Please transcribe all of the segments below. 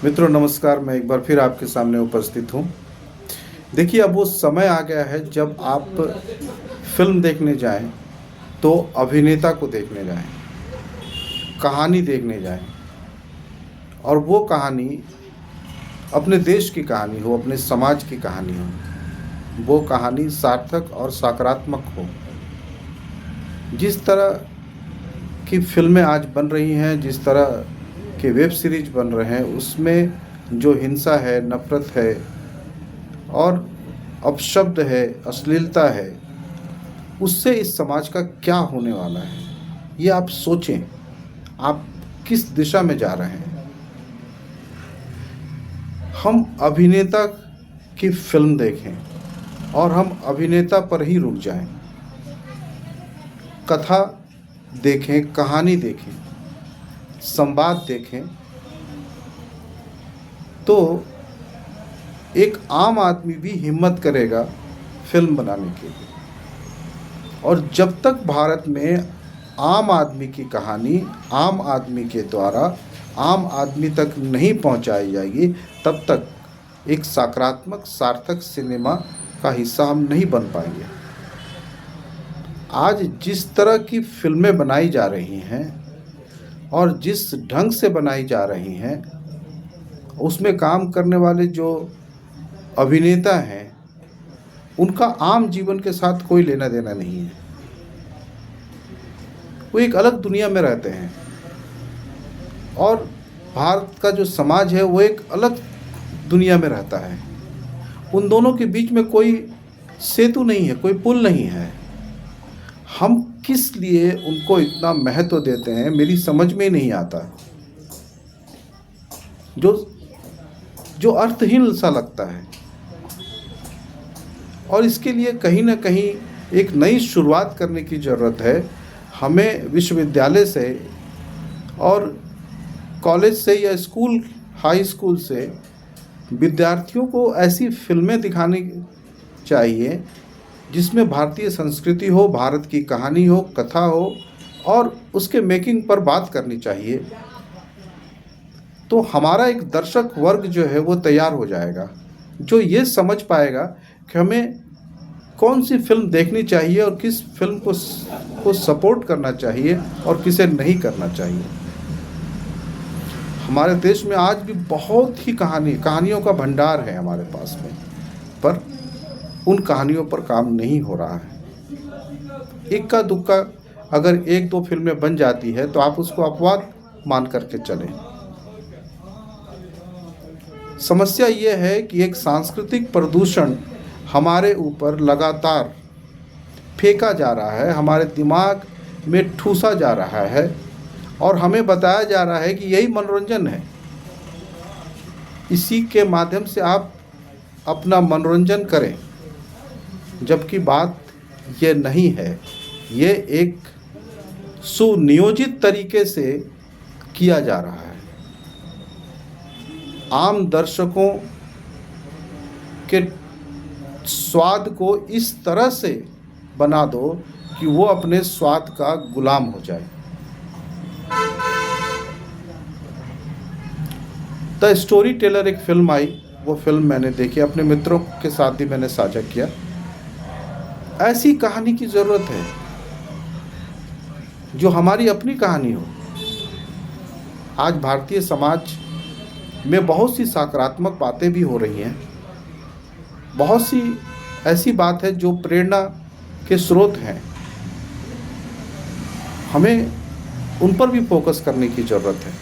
मित्रों नमस्कार। मैं एक बार फिर आपके सामने उपस्थित हूँ। देखिए, अब वो समय आ गया है जब आप फिल्म देखने जाएं तो अभिनेता को देखने जाएं, कहानी देखने जाएं, और वो कहानी अपने देश की कहानी हो, अपने समाज की कहानी हो, वो कहानी सार्थक और सकारात्मक हो। जिस तरह की फिल्में आज बन रही हैं, जिस तरह के वेब सीरीज बन रहे हैं, उसमें जो हिंसा है, नफरत है और अपशब्द है, अश्लीलता है, उससे इस समाज का क्या होने वाला है, ये आप सोचें। आप किस दिशा में जा रहे हैं? हम अभिनेता की फिल्म देखें और हम अभिनेता पर ही रुक जाएं। कथा देखें, कहानी देखें, संवाद देखें, तो एक आम आदमी भी हिम्मत करेगा फिल्म बनाने के लिए। और जब तक भारत में आम आदमी की कहानी आम आदमी के द्वारा आम आदमी तक नहीं पहुंचाई जाएगी, तब तक एक सकारात्मक सार्थक सिनेमा का हिस्सा हम नहीं बन पाएंगे। आज जिस तरह की फिल्में बनाई जा रही हैं और जिस ढंग से बनाई जा रही हैं, उसमें काम करने वाले जो अभिनेता हैं, उनका आम जीवन के साथ कोई लेना देना नहीं है। वो एक अलग दुनिया में रहते हैं और भारत का जो समाज है वो एक अलग दुनिया में रहता है। उन दोनों के बीच में कोई सेतु नहीं है, कोई पुल नहीं है। हम किस लिए उनको इतना महत्व देते हैं, मेरी समझ में ही नहीं आता। जो जो अर्थहीन सा लगता है। और इसके लिए कहीं ना कहीं एक नई शुरुआत करने की ज़रूरत है। हमें विश्वविद्यालय से और कॉलेज से या स्कूल, हाई स्कूल से विद्यार्थियों को ऐसी फिल्में दिखानी चाहिए जिसमें भारतीय संस्कृति हो, भारत की कहानी हो, कथा हो, और उसके मेकिंग पर बात करनी चाहिए। तो हमारा एक दर्शक वर्ग जो है वो तैयार हो जाएगा, जो ये समझ पाएगा कि हमें कौन सी फिल्म देखनी चाहिए और किस फिल्म को सपोर्ट करना चाहिए और किसे नहीं करना चाहिए। हमारे देश में आज भी बहुत ही कहानियों का भंडार है हमारे पास में, पर उन कहानियों पर काम नहीं हो रहा है। इक्का दुक्का अगर एक दो फिल्में बन जाती है तो आप उसको अपवाद मान करके चलें। समस्या ये है कि एक सांस्कृतिक प्रदूषण हमारे ऊपर लगातार फेंका जा रहा है, हमारे दिमाग में ठूसा जा रहा है और हमें बताया जा रहा है कि यही मनोरंजन है। इसी के माध्यम से आप अपना मनोरंजन करें, जबकि बात ये नहीं है। ये एक सुनियोजित तरीके से किया जा रहा है। आम दर्शकों के स्वाद को इस तरह से बना दो कि वो अपने स्वाद का गुलाम हो जाए। द स्टोरी टेलर एक फिल्म आई, वो फिल्म मैंने देखी, अपने मित्रों के साथ भी मैंने साझा किया। ऐसी कहानी की ज़रूरत है जो हमारी अपनी कहानी हो। आज भारतीय समाज में बहुत सी सकारात्मक बातें भी हो रही हैं, बहुत सी ऐसी बात है जो प्रेरणा के स्रोत हैं। हमें उन पर भी फोकस करने की ज़रूरत है।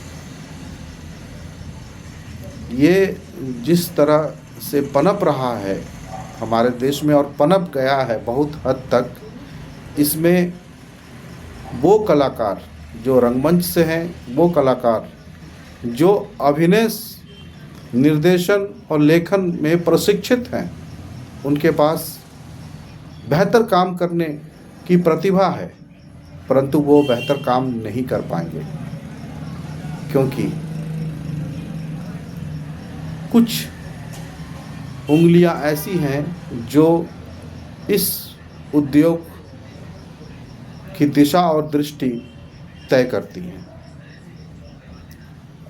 ये जिस तरह से पनप रहा है हमारे देश में और पनप गया है बहुत हद तक, इसमें वो कलाकार जो रंगमंच से हैं, वो कलाकार जो अभिनय, निर्देशन और लेखन में प्रशिक्षित हैं, उनके पास बेहतर काम करने की प्रतिभा है, परंतु वो बेहतर काम नहीं कर पाएंगे क्योंकि कुछ उंगलियां ऐसी हैं जो इस उद्योग की दिशा और दृष्टि तय करती हैं।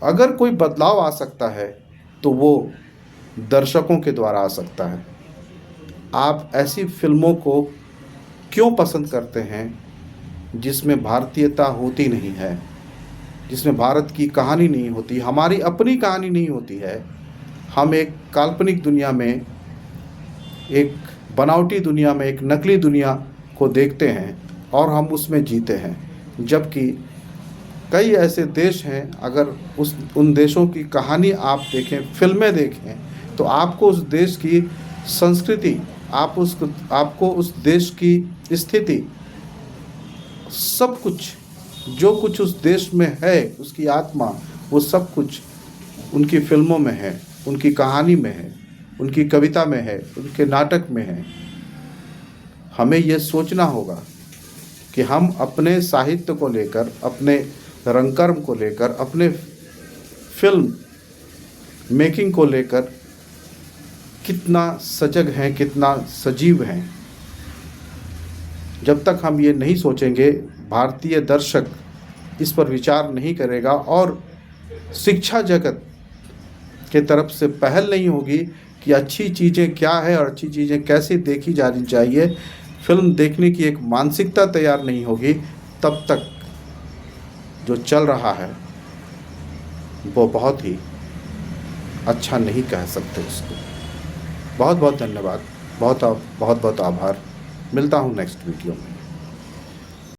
अगर कोई बदलाव आ सकता है तो वो दर्शकों के द्वारा आ सकता है। आप ऐसी फिल्मों को क्यों पसंद करते हैं जिसमें भारतीयता होती नहीं है, जिसमें भारत की कहानी नहीं होती, हमारी अपनी कहानी नहीं होती है। हम एक काल्पनिक दुनिया में, एक बनावटी दुनिया में, एक नकली दुनिया को देखते हैं और हम उसमें जीते हैं। जबकि कई ऐसे देश हैं, अगर उन देशों की कहानी आप देखें, फिल्में देखें, तो आपको उस देश की संस्कृति, आपको उस देश की स्थिति, सब कुछ, जो कुछ उस देश में है, उसकी आत्मा, वो सब कुछ उनकी फिल्मों में है, उनकी कहानी में है, उनकी कविता में है, उनके नाटक में है। हमें ये सोचना होगा कि हम अपने साहित्य को लेकर, अपने रंगकर्म को लेकर, अपने फिल्म मेकिंग को लेकर कितना सजग हैं, कितना सजीव हैं। जब तक हम ये नहीं सोचेंगे, भारतीय दर्शक इस पर विचार नहीं करेगा और शिक्षा जगत के तरफ से पहल नहीं होगी कि अच्छी चीज़ें क्या है और अच्छी चीज़ें कैसे देखी जानी चाहिए, फिल्म देखने की एक मानसिकता तैयार नहीं होगी, तब तक जो चल रहा है वो बहुत ही अच्छा नहीं कह सकते उसको। बहुत बहुत धन्यवाद, बहुत बहुत आभार। मिलता हूँ नेक्स्ट वीडियो में।